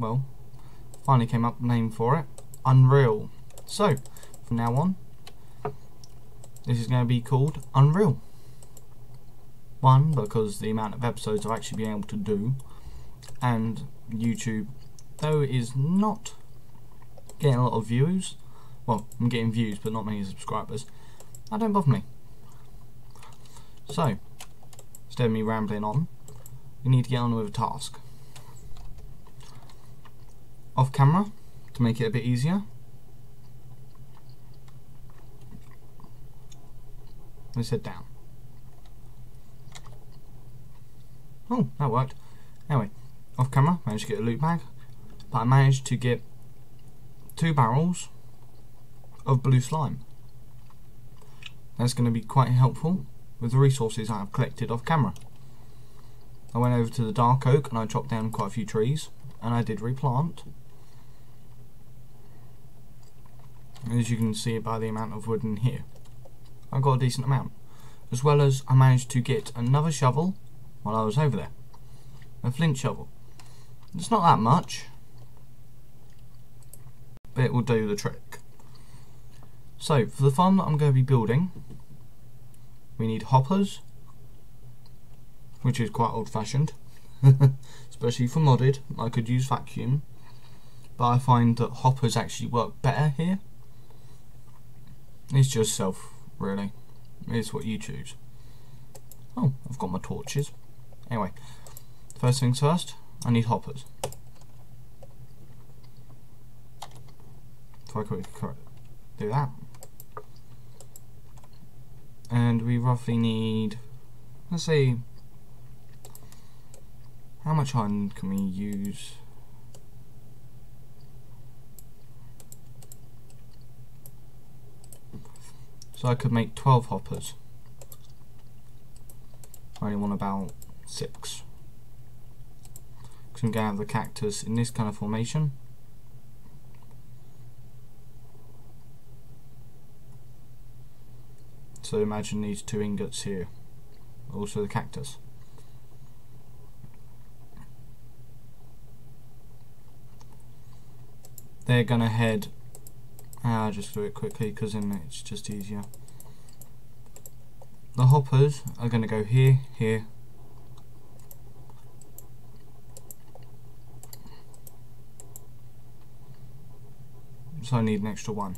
well, finally came up with a name for it, Unreal. So, from now on, this is going to be called Unreal. One, because the amount of episodes I've actually been able to do, and YouTube, though it is not getting a lot of views, well, I'm getting views but not many subscribers, that don't bother me. So, instead of me rambling on, we need to get on with a task. Off camera, to make it a bit easier, let's head down. Oh, that worked. Anyway, off camera, managed to get a loot bag, but I managed to get 2 barrels of blue slime. That's going to be quite helpful with the resources I've collected off camera. I went over to the dark oak and I chopped down quite a few trees, and I did replant. As you can see by the amount of wood in here, I got a decent amount. As well as I managed to get another shovel while I was over there. A flint shovel. It's not that much, but it will do the trick. So, for the farm that I'm going to be building, we need hoppers, which is quite old fashioned, especially for modded. I could use vacuum, but I find that hoppers actually work better here. It's just self, really. It's what you choose. Oh, I've got my torches. Anyway, first things first, I need hoppers. If I could do that. And we roughly need, let's see, how much iron can we use? So I could make 12 hoppers. I only want about 6. Because I'm going to have the cactus in this kind of formation. So imagine these 2 ingots here. Also the cactus. They're going to head... I'll just do it quickly because then it's just easier. The hoppers are going to go here, here. So I need an extra 1.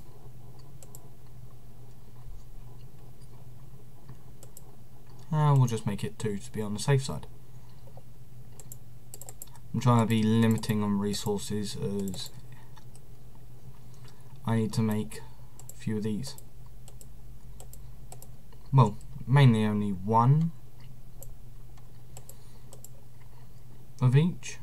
We'll just make it 2 to be on the safe side. I'm trying to be limiting on resources as I need to make a few of these. Well, mainly only 1 of each.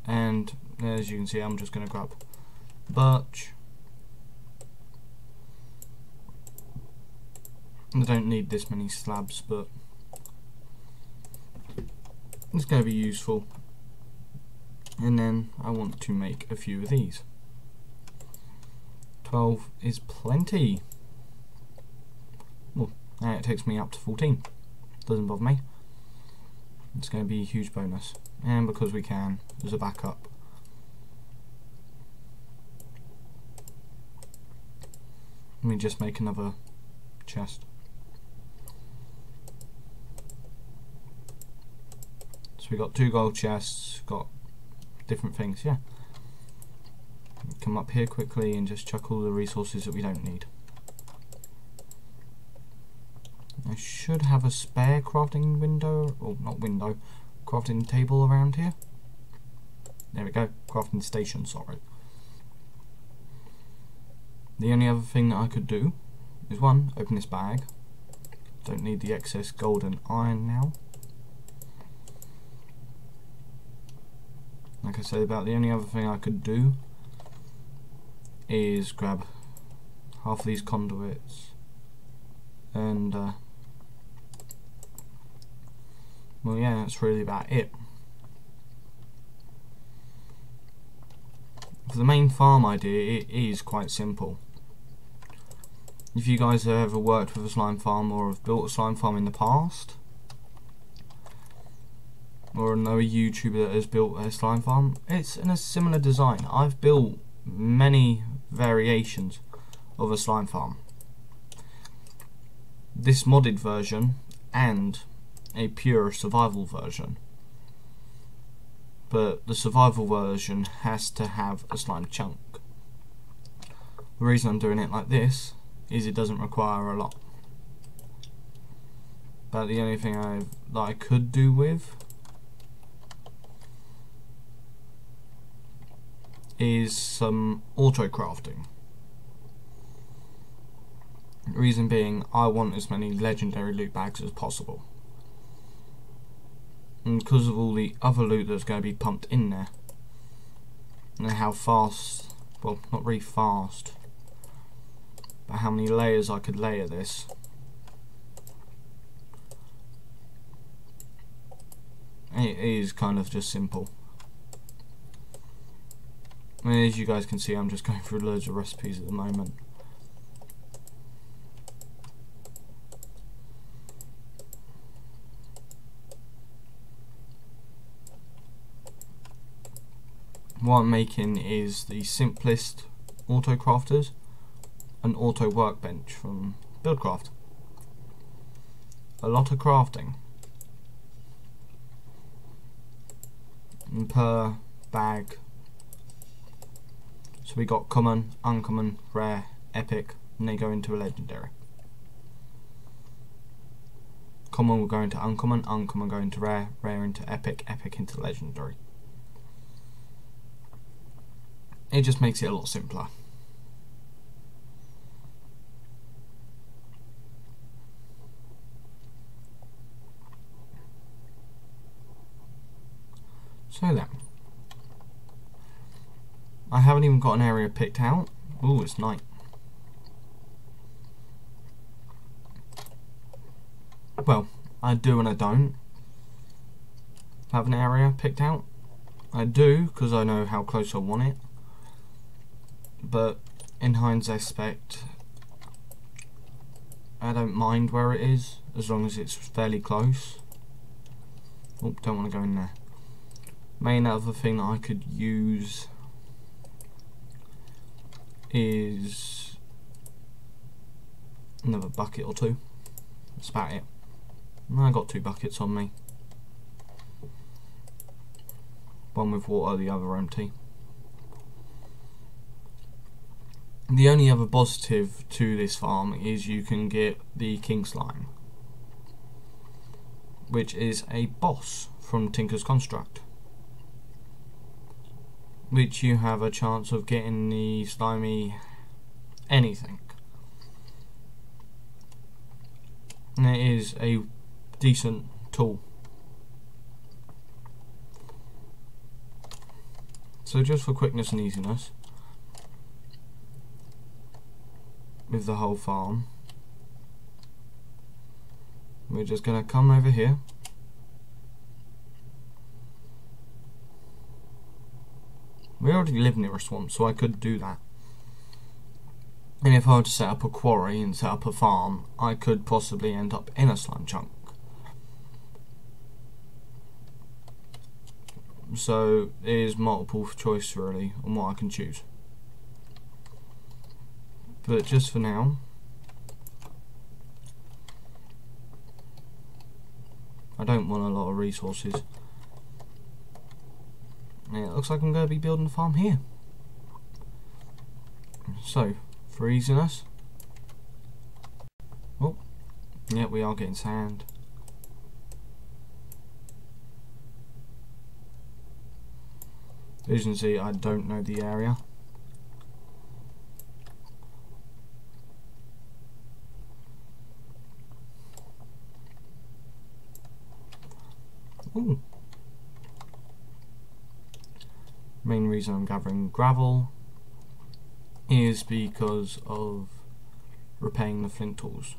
And as you can see, I'm just going to grab birch. I don't need this many slabs, but it's going to be useful. And then I want to make a few of these. 12 is plenty. Well, now it takes me up to 14. Doesn't bother me. It's going to be a huge bonus. And because we can, as a backup. Let me just make another chest. So we got 2 gold chests, got different things, yeah. Come up here quickly and just chuck all the resources that we don't need. I should have a spare crafting window, or not window, crafting table around here. There we go, crafting station, sorry. The only other thing that I could do is 1, open this bag. Don't need the excess gold and iron now. Like I said, about the only other thing I could do is grab half of these conduits and well, yeah, that's really about it. For the main farm idea, it is quite simple. If you guys have ever worked with a slime farm or have built a slime farm in the past, or another YouTuber that has built a slime farm. It's in a similar design. I've built many variations of a slime farm. This modded version and a pure survival version. But the survival version has to have a slime chunk. The reason I'm doing it like this is it doesn't require a lot. But the only thing that I could do with is some auto crafting. Reason being, I want as many legendary loot bags as possible. And because of all the other loot that's going to be pumped in there, and how fast, well, not really fast, but how many layers I could layer this, it is kind of just simple. And as you guys can see, I'm just going through loads of recipes at the moment. What I'm making is the simplest auto crafters, an auto workbench from Buildcraft. A lot of crafting. And per bag. So we got common, uncommon, rare, epic, and they go into a legendary. Common will go into uncommon, uncommon go into rare, rare into epic, epic into legendary. It just makes it a lot simpler. So then, I haven't even got an area picked out. Ooh, it's night. Well, I do and I don't have an area picked out. I do because I know how close I want it. But in hindsight, I don't mind where it is as long as it's fairly close. Oh, don't want to go in there. Main other thing that I could use is another bucket or two. That's about it. I got 2 buckets on me. One with water, the other empty. The only other positive to this farm is you can get the king slime, which is a boss from Tinker's Construct, which you have a chance of getting the slimy anything, and it is a decent tool. So just for quickness and easiness with the whole farm, we're just going to come over here, we already live near a swamp, so I could do that. And if I were to set up a quarry and set up a farm, I could possibly end up in a slime chunk. So there's multiple choice really on what I can choose. But just for now, I don't want a lot of resources. Yeah, it looks like I'm going to be building a farm here. So, for easiness, oh, yeah, we are getting sand. As you can see, I don't know the area. Ooh. Main reason I'm gathering gravel is because of repairing the flint tools.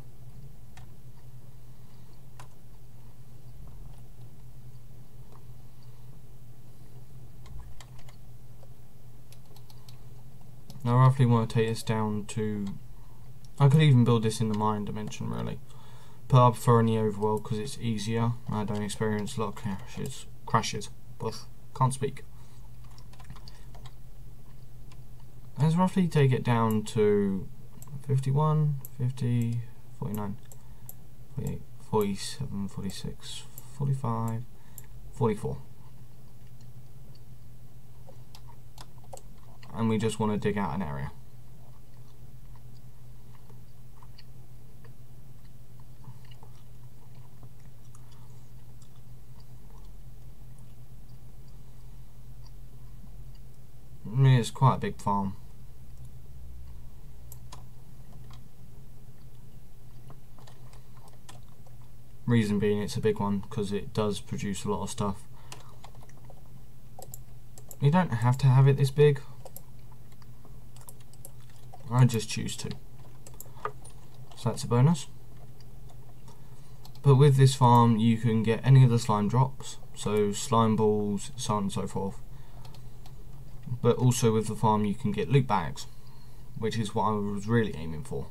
Now I roughly want to take this down to, I could even build this in the mine dimension really, but I prefer in the overworld because it's easier and I don't experience a lot of crashes crashes. Ugh, can't speak. Let's roughly take it down to 51, 50, 49, 48, 47, 46, 45, 44. And we just want to dig out an area. I mean, it's quite a big farm. Reason being it's a big one because it does produce a lot of stuff. You don't have to have it this big. I just choose to. So that's a bonus. But with this farm you can get any of the slime drops, so slime balls, so on and so forth. But also with the farm you can get loot bags, which is what I was really aiming for.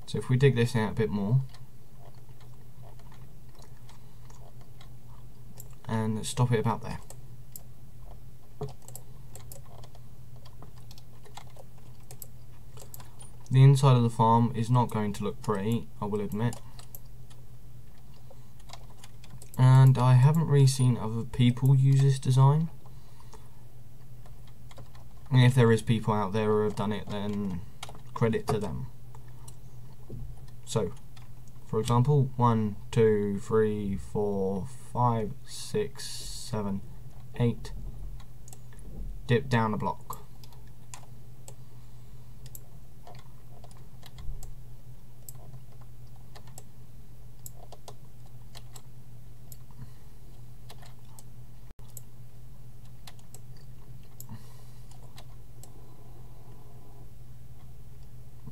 So if we dig this out a bit more and stop it about there. The inside of the farm is not going to look pretty, I will admit. And I haven't really seen other people use this design. And if there is people out there who have done it, then credit to them. So, for example, 1, 2, 3, 4, 5, 6, 7, 8. Dip down a block.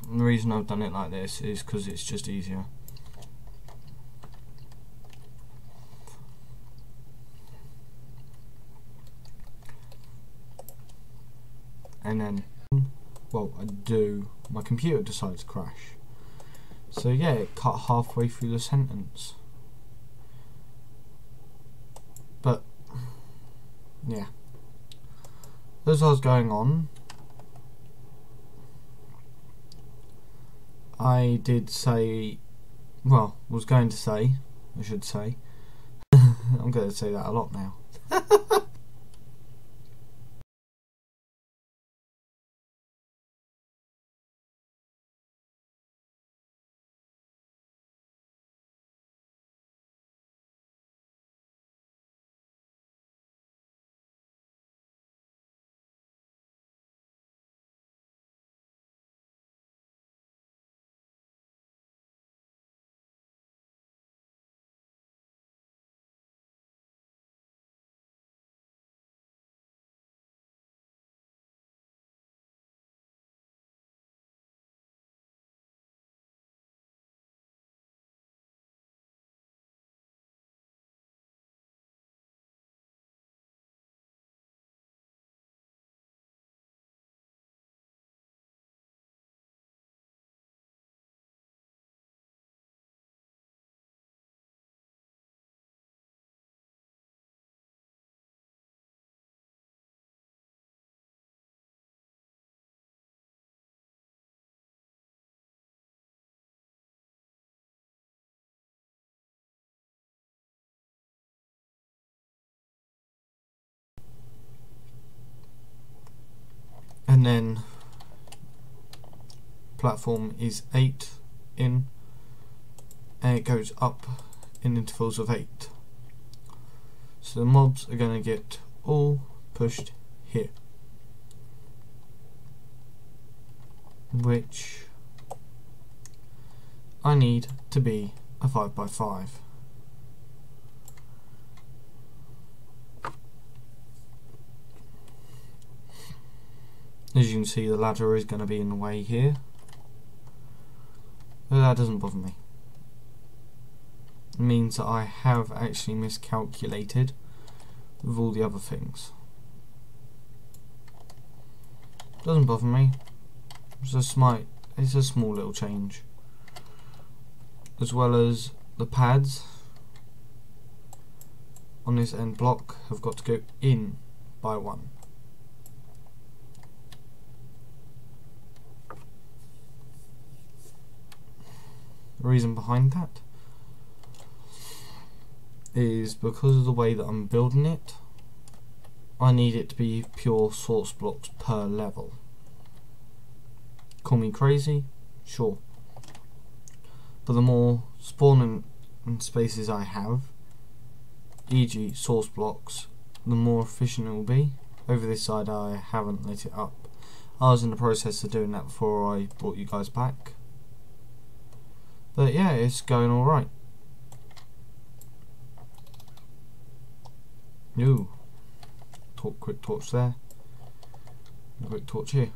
The reason I've done it like this is because it's just easier. And then, well, my computer decides to crash. So yeah, it cut halfway through the sentence. But, yeah. As I was going on, I did say, well, was going to say, I should say, I'm going to say that a lot now. And then platform is 8 in, and it goes up in intervals of 8. So the mobs are going to get all pushed here, which I need to be a 5x5. As you can see, the ladder is going to be in the way here, but that doesn't bother me. It means that I have actually miscalculated with all the other things. Doesn't bother me. It's a small little change. As well as the pads on this end block have got to go in by 1. The reason behind that is because of the way that I'm building it, I need it to be pure source blocks per level. Call me crazy, sure. But the more spawning spaces I have, e.g. source blocks, the more efficient it will be. Over this side I haven't lit it up. I was in the process of doing that before I brought you guys back. But yeah, it's going alright. Ooh. Quick torch there. Quick torch here.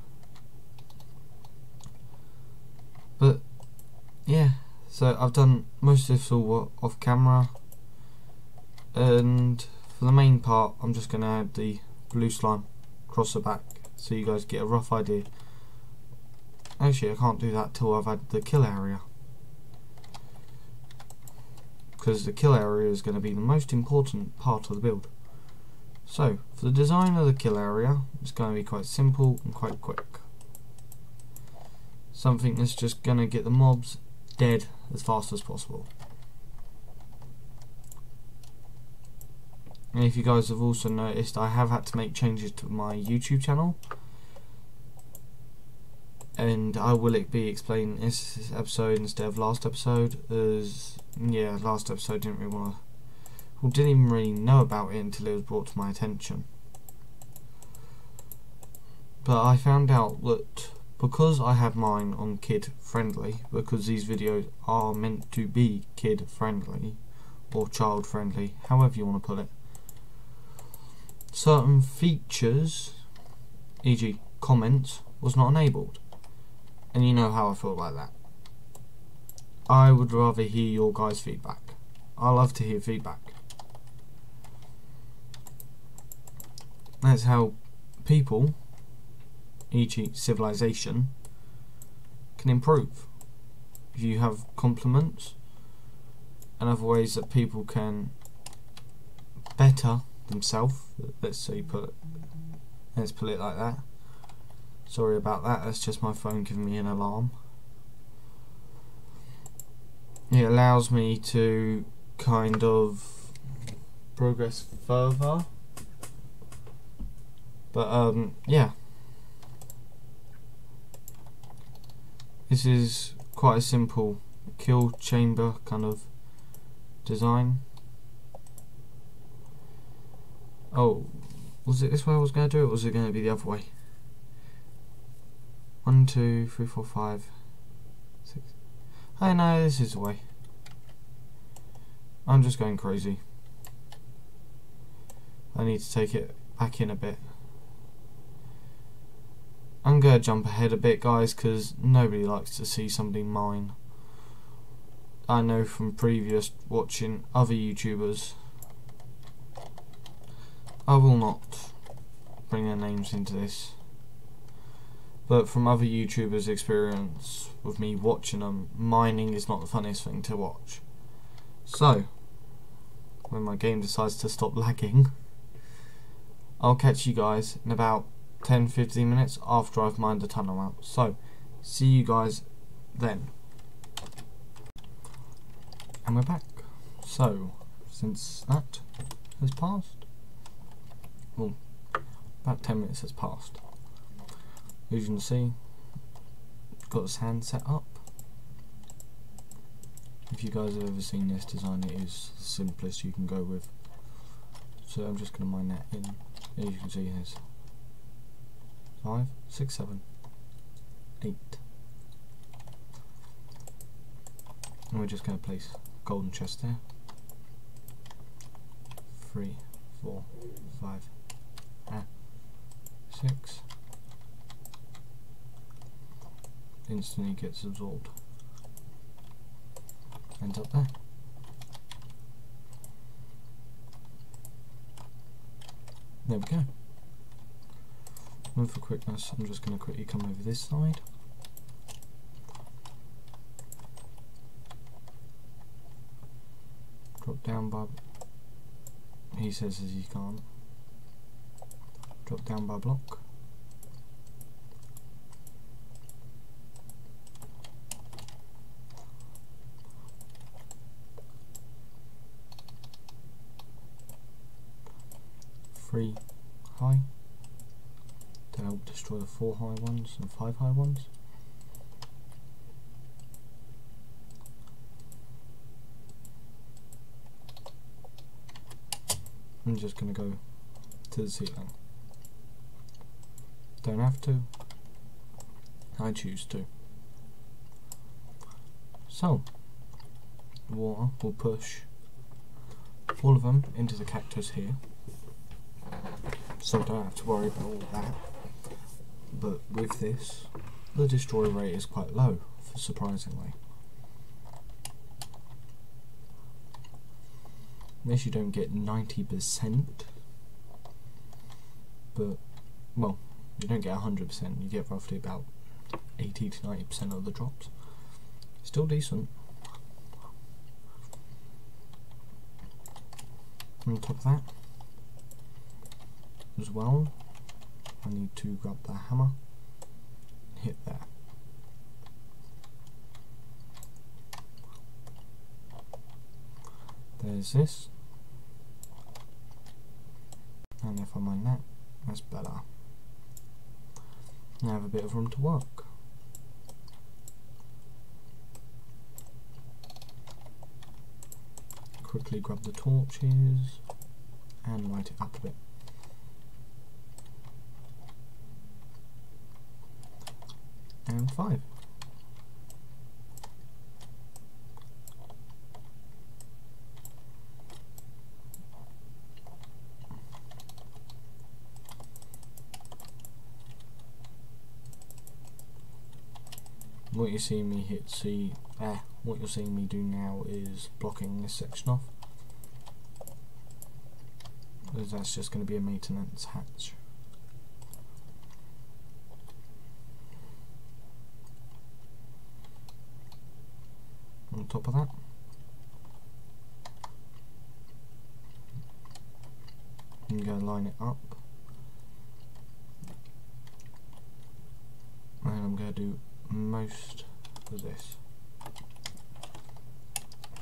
But yeah, so I've done most of this all off camera, and for the main part I'm just going to add the blue slime across the back so you guys get a rough idea. Actually I can't do that till I've added the kill area, because the kill area is going to be the most important part of the build. So for the design of the kill area, it's going to be quite simple and quite quick. Something that's just going to get the mobs dead as fast as possible. And if you guys have also noticed, I have had to make changes to my YouTube channel, and I will be explaining this episode instead of last episode, as yeah, last episode didn't even really know about it until it was brought to my attention. But I found out that because I had mine on kid friendly, because these videos are meant to be kid friendly or child friendly, however you want to put it, certain features, e.g. comments, was not enabled. And you know how I feel about that. I would rather hear your guys' feedback. I love to hear feedback. That's how people, e.g. civilization, can improve. If you have compliments and other ways that people can better themselves, let's put it like that. Sorry about that, that's just my phone giving me an alarm. It allows me to kind of progress further. But yeah, this is quite a simple kill chamber kind of design. Oh, was it this way I was going to do it, or was it going to be the other way? 1, 2, 3, 4, 5, 6. Oh no, this is the way. I'm just going crazy. I need to take it back in a bit. I'm going to jump ahead a bit, guys, because nobody likes to see somebody mine. I know from previous watching other YouTubers. I will not bring their names into this, but from other YouTubers' experience with me watching them, mining is not the funniest thing to watch. So, when my game decides to stop lagging, I'll catch you guys in about 10-15 minutes after I've mined the tunnel out. So, see you guys then. And we're back. So, since that has passed, well, about 10 minutes has passed. As you can see, got the sand set up. If you guys have ever seen this design, it is the simplest you can go with. So I'm just going to mine that in. As you can see, there's 5, 6, 7, 8. And we're just going to place golden chest there. 3, 4, 5, 6. Instantly gets absorbed. Ends up there. There we go. And for quickness, I'm just going to quickly come over this side. Drop down by he says he can't. Drop down by block. Three high to help destroy the 4 high ones and 5 high ones. I'm just going to go to the ceiling. Don't have to, I choose to. So, water will push all of them into the cactus here, so I don't have to worry about all that. But with this, the destroy rate is quite low, surprisingly. Unless you don't get 90%, but, well, you don't get 100%, you get roughly about 80 to 90% of the drops. Still decent. On top of that, as well, I need to grab the hammer and hit there. There's this, and if I mine that, that's better. Now I have a bit of room to work. Quickly grab the torches and light it up a bit. And 5. What you're seeing me what you're seeing me do now is blocking this section off, because that's just going to be a maintenance hatch. On top of that, I'm going to line it up, and I'm going to do most of this.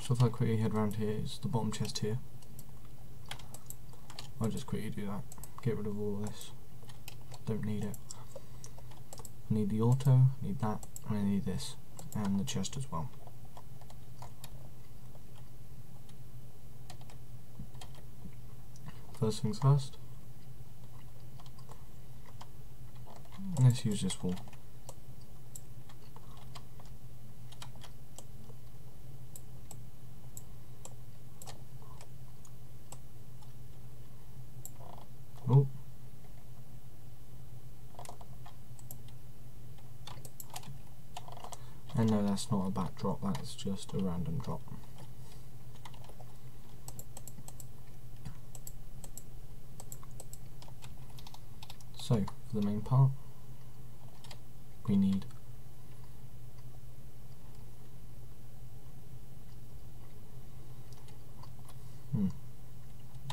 So if I quickly head around here, it's the bottom chest here. I'll just quickly do that. Get rid of all this. Don't need it. I need the auto, need that, and I need this, and the chest as well. First things first, let's use this wall. Oh. And no, that's not a backdrop, that's just a random drop. So, for the main part, we need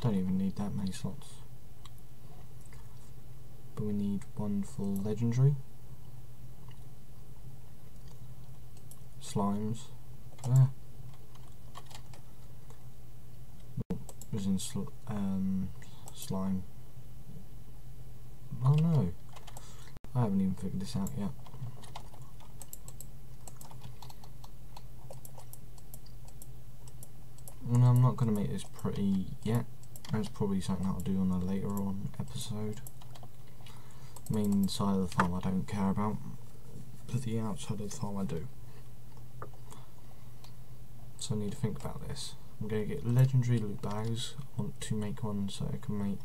don't even need that many slots. But we need one full legendary, slimes, was in slime. Oh no, I haven't even figured this out yet. No, I'm not going to make this pretty yet. That's probably something I'll do on a later on episode. The main side of the farm I don't care about, but the outside of the farm I do. So I need to think about this. I'm going to get legendary loot bags. I want to make one so I can make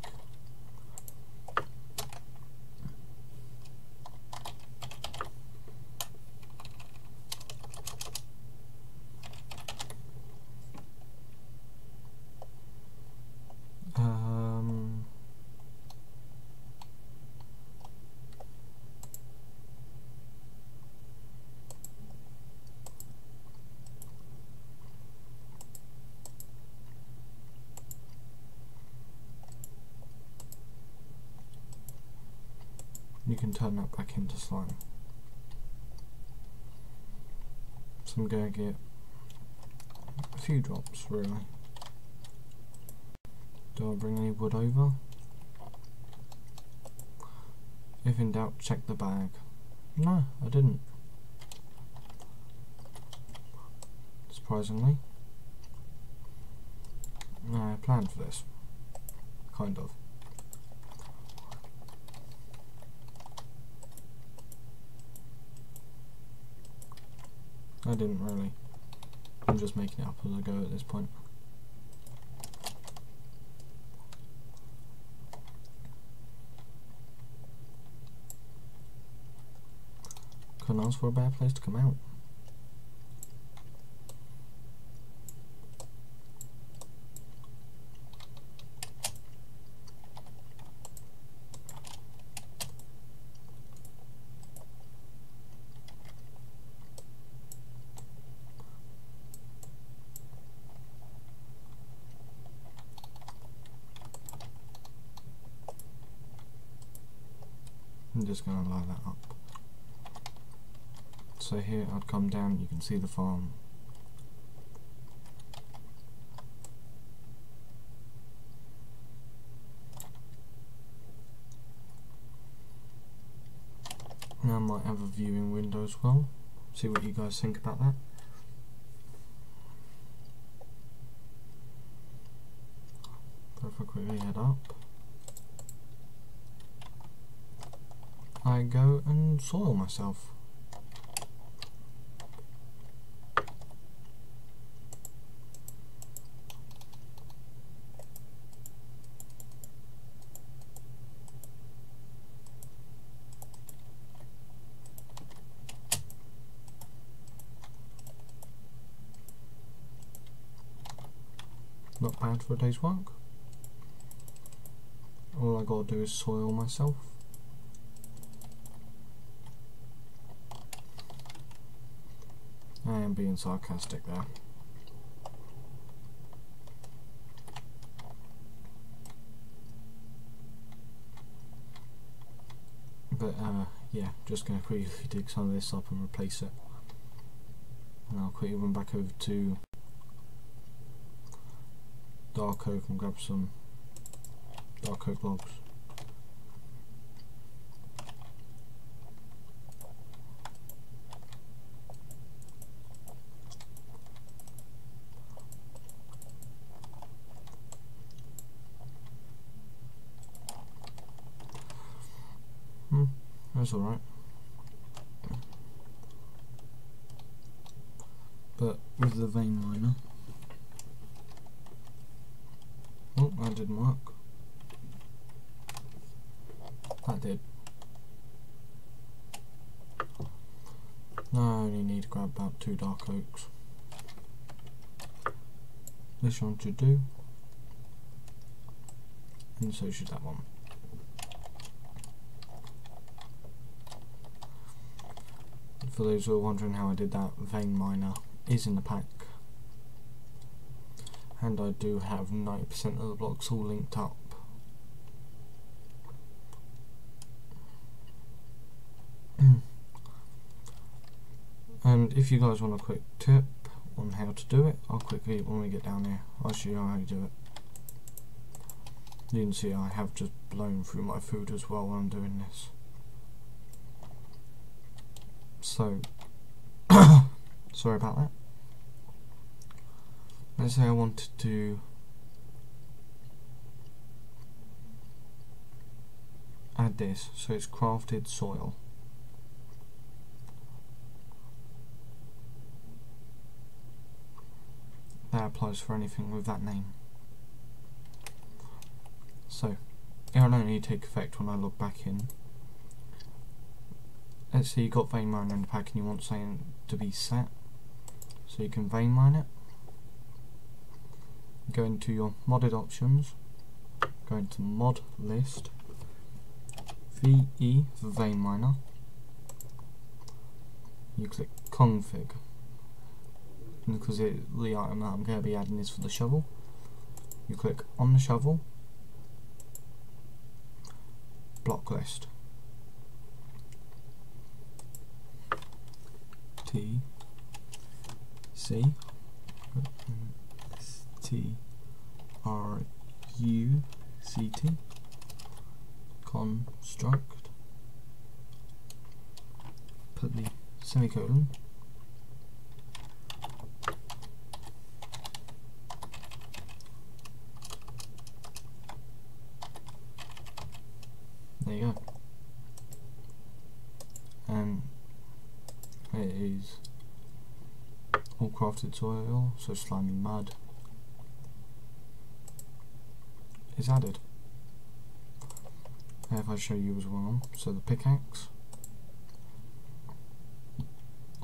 you can turn that back into slime. So I'm going to get a few drops really. Do I bring any wood over? If in doubt, check the bag. No, I didn't. Surprisingly. No, I planned for this. Kind of. I didn't really. I'm just making it up as I go at this point. Couldn't ask for a bad place to come out. I'm just going to line that up. So here I'd come down, you can see the farm. Now I might have a viewing window as well. See what you guys think about that. So if I quickly head up, I go and soil myself. Not bad for a day's work. All I gotta do is soil myself. I am being sarcastic there. But yeah, just gonna quickly dig some of this up and replace it. And I'll quickly run back over to dark oak and grab some dark oak logs. That's alright. But with the vein miner, oh, that didn't work. That did. Now I only need to grab about 2 dark oaks. This one should do, and so should that one. For those who are wondering how I did that, vein miner is in the pack, and I do have 90% of the blocks all linked up. And if you guys want a quick tip on how to do it, I'll quickly, when we get down there, I'll show you how you do it. You can see I have just blown through my food as well when I'm doing this. So, sorry about that. Let's say I wanted to add this, so it's crafted soil. That applies for anything with that name. So, it'll only take effect when I log back in. Let's say you got vein miner in the pack and you want something to be set, so you can vein mine it. Go into your modded options, go into mod list, VE for vein miner. You click config, because the item that I'm going to be adding is for the shovel. You click on the shovel, block list. struct construct, put the semicolon, there you go, and it is all crafted soil, so slimy mud is added. If I show you as well, so the pickaxe,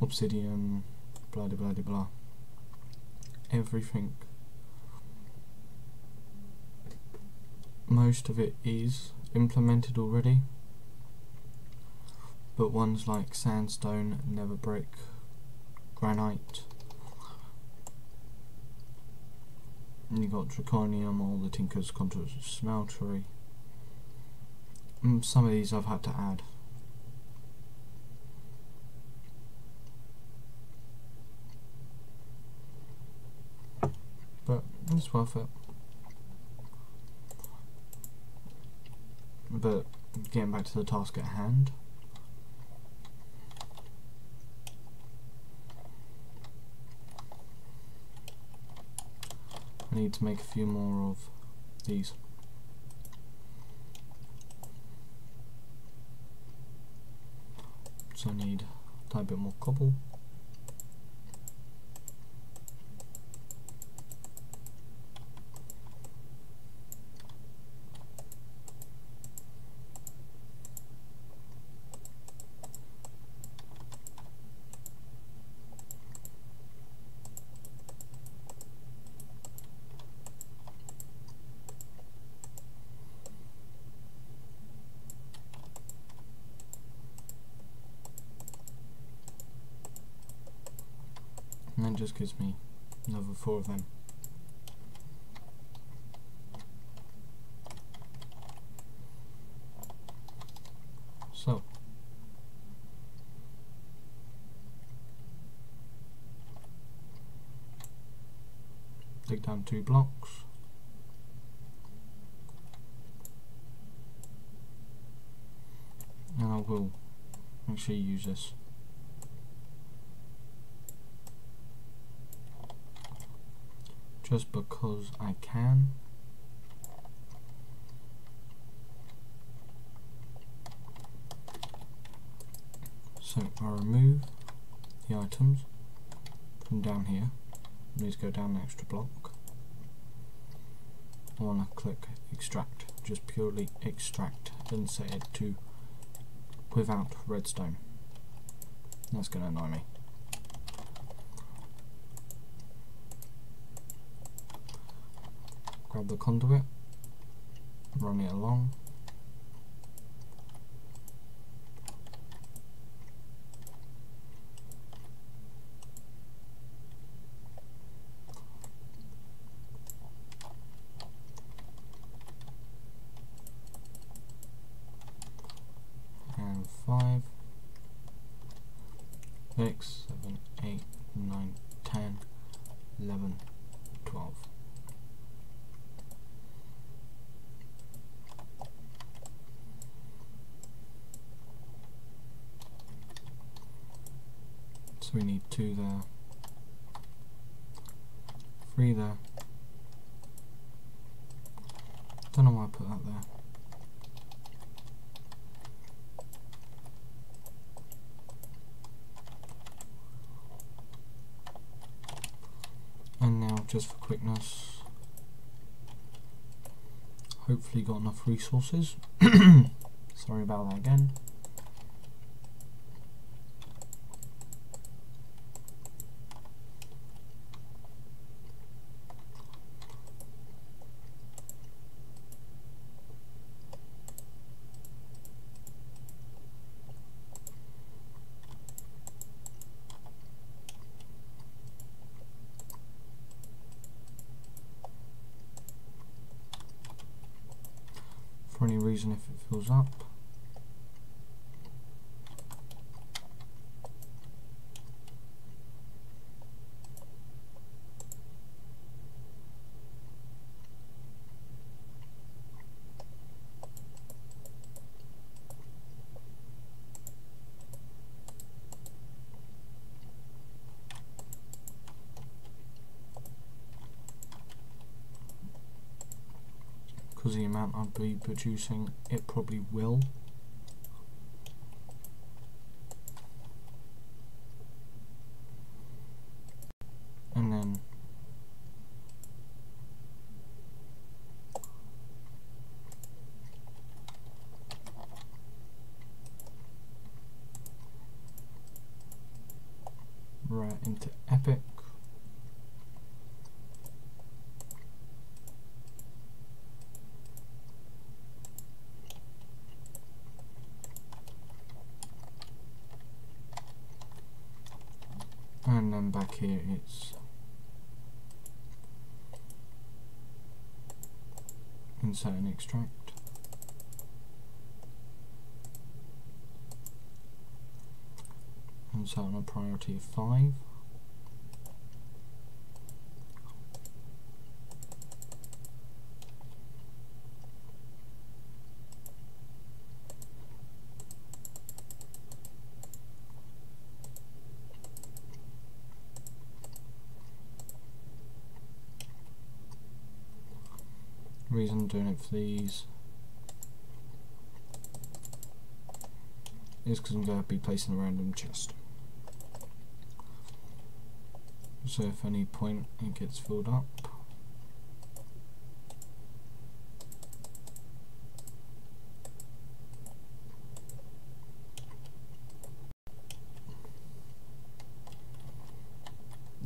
obsidian, blah blah blah blah, everything, most of it is implemented already, but ones like sandstone, nether brick, granite, and you got draconium, all the tinker's contours, smeltery. Some of these I've had to add. But it's worth it. But getting back to the task at hand. I need to make a few more of these. So I need a tiny bit more cobble. And that just gives me another 4 of them. So dig down 2 blocks. And I will actually use this. Just because I can. So I remove the items from down here. Please go down an extra block. I want to click extract, just purely extract, then set it to without redstone. That's going to annoy me. Grab the conduit, run it along, and 5, 6, 7, 8, 9, 10, 11, 12. So we need 2 there, 3 there. Don't know why I put that there. And now, just for quickness, hopefully got enough resources. Sorry about that again. For any reason, if it fills up, because the amount I'd be producing, it probably will. And then right into Epic. And then back here it's insert and extract. Insert on a priority of 5. The reason I'm doing it for these is because I'm going to be placing a random chest. So if at any point it gets filled up,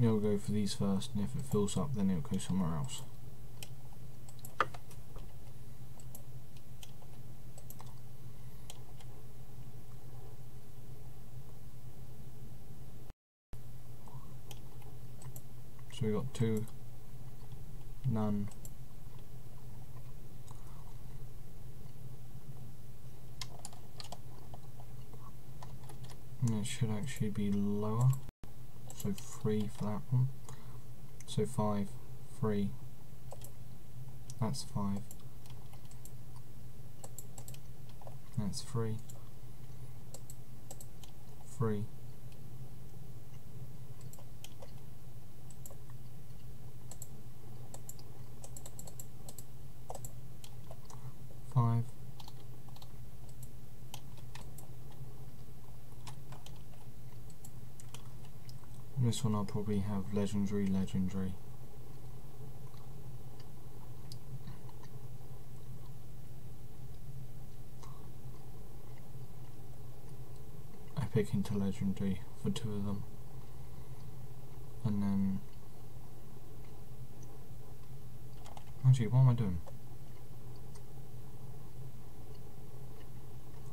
it'll go for these first, and if it fills up then it'll go somewhere else. So we got 2, none, and it should actually be lower, so 3 for that one, so 5, 3, that's 5, that's 3, 3, 5, and this one I'll probably have legendary. Epic into legendary for 2 of them, and then actually what am I doing?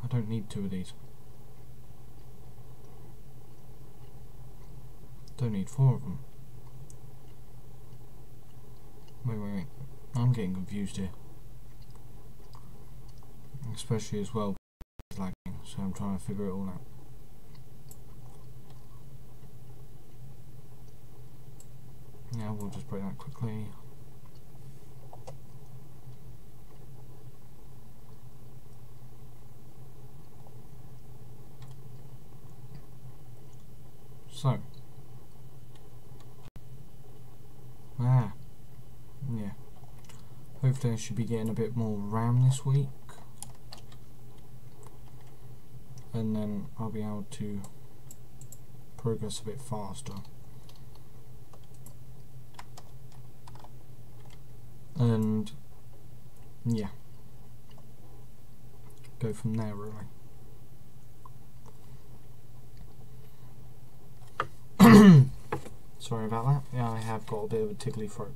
I don't need 2 of these. Don't need 4 of them. Wait. I'm getting confused here. Especially as well, it's lagging, so I'm trying to figure it all out. Yeah, we'll just break that quickly. So, yeah. Hopefully I should be getting a bit more RAM this week, and then I'll be able to progress a bit faster. And yeah, go from there really. Sorry about that. Yeah, I have got a bit of a tickly throat.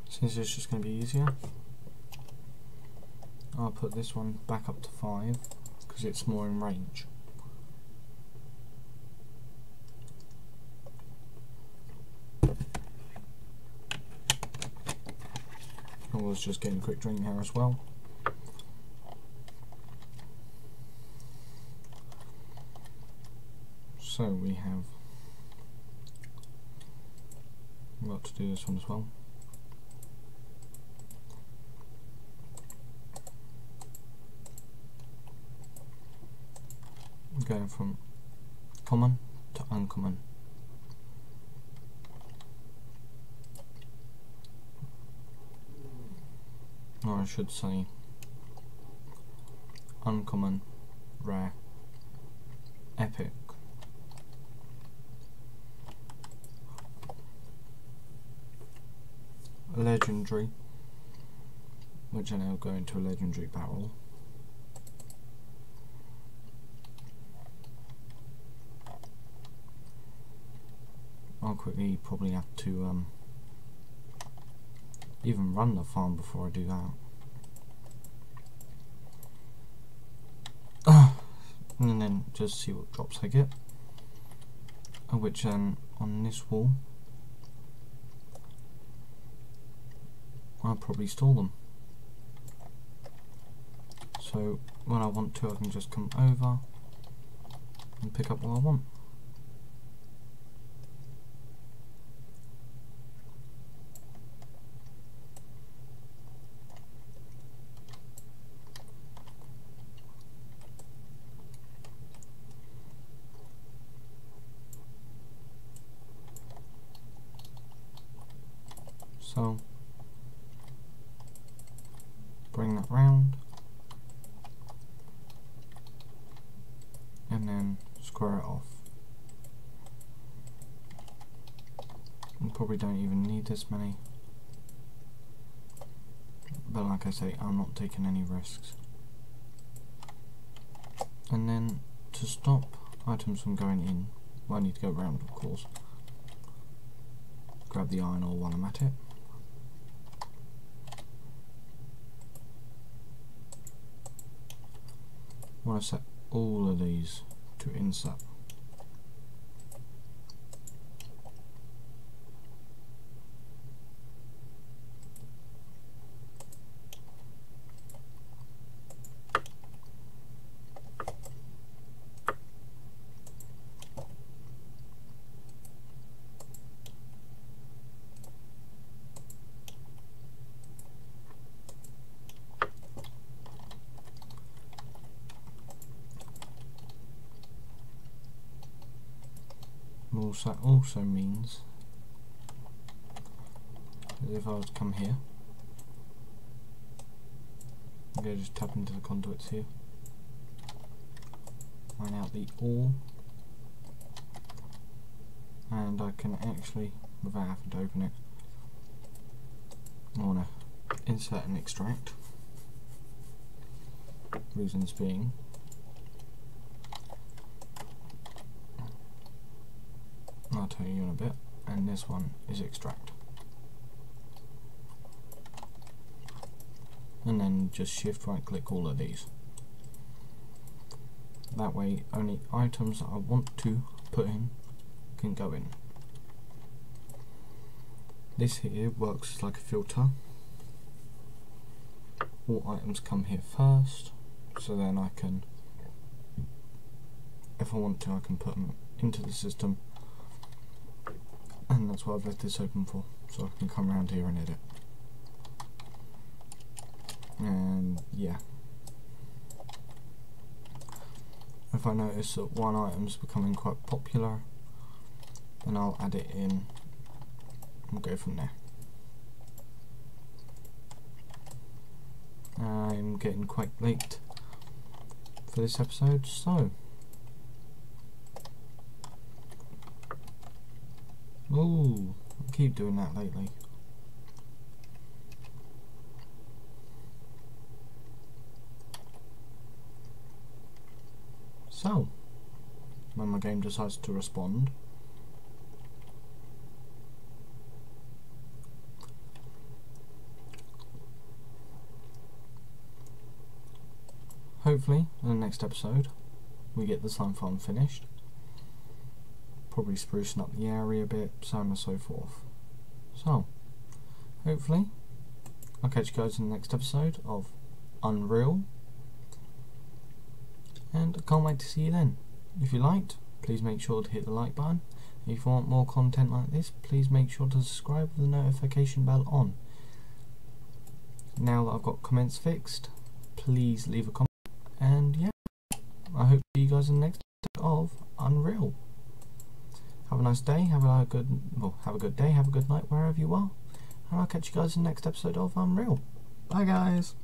Since it's just going to be easier, I'll put this one back up to 5 because it's more in range. I was just getting a quick drink here as well. So we have got to do this one as well. going from common to uncommon. Or I should say uncommon, rare, epic. Legendary, which I now go into a legendary barrel. I'll quickly probably have to even run the farm before I do that. And then just see what drops I get. Which on this wall I'll probably store them. So when I want to, I can just come over and pick up what I want. So bring that round and then square it off. You probably don't even need this many, but like I say, I'm not taking any risks. And then to stop items from going in, well, I need to go around, of course. Grab the iron ore while I'm at it. I want to set all of these to inset. That also means that if I was to come here, I'm going to just tap into the conduits here, mine out the ore, and I can actually, without having to open it, I want to insert and extract. Reasons being, I'll tell you in a bit, and this one is extract. And then just shift right click all of these. That way only items that I want to put in can go in. This here works like a filter. All items come here first, so then I can, if I want to, I can put them into the system. And that's what I've left this open for, so I can come around here and edit. And yeah, if I notice that one item's becoming quite popular, then I'll add it in and go from there. I'm getting quite late for this episode, so ooh, I keep doing that lately. So, when my game decides to respond, hopefully in the next episode we get the slime farm finished. Probably sprucing up the area a bit, so on and so forth. So, hopefully, I'll catch you guys in the next episode of Unreal, and I can't wait to see you then. If you liked, please make sure to hit the like button. If you want more content like this, please make sure to subscribe with the notification bell on. Now that I've got comments fixed, please leave a comment, and yeah, I hope to see you guys in the next of Unreal. Have a nice day, have a good day, have a good night wherever you are, and I'll catch you guys in the next episode of Unreal. Bye guys!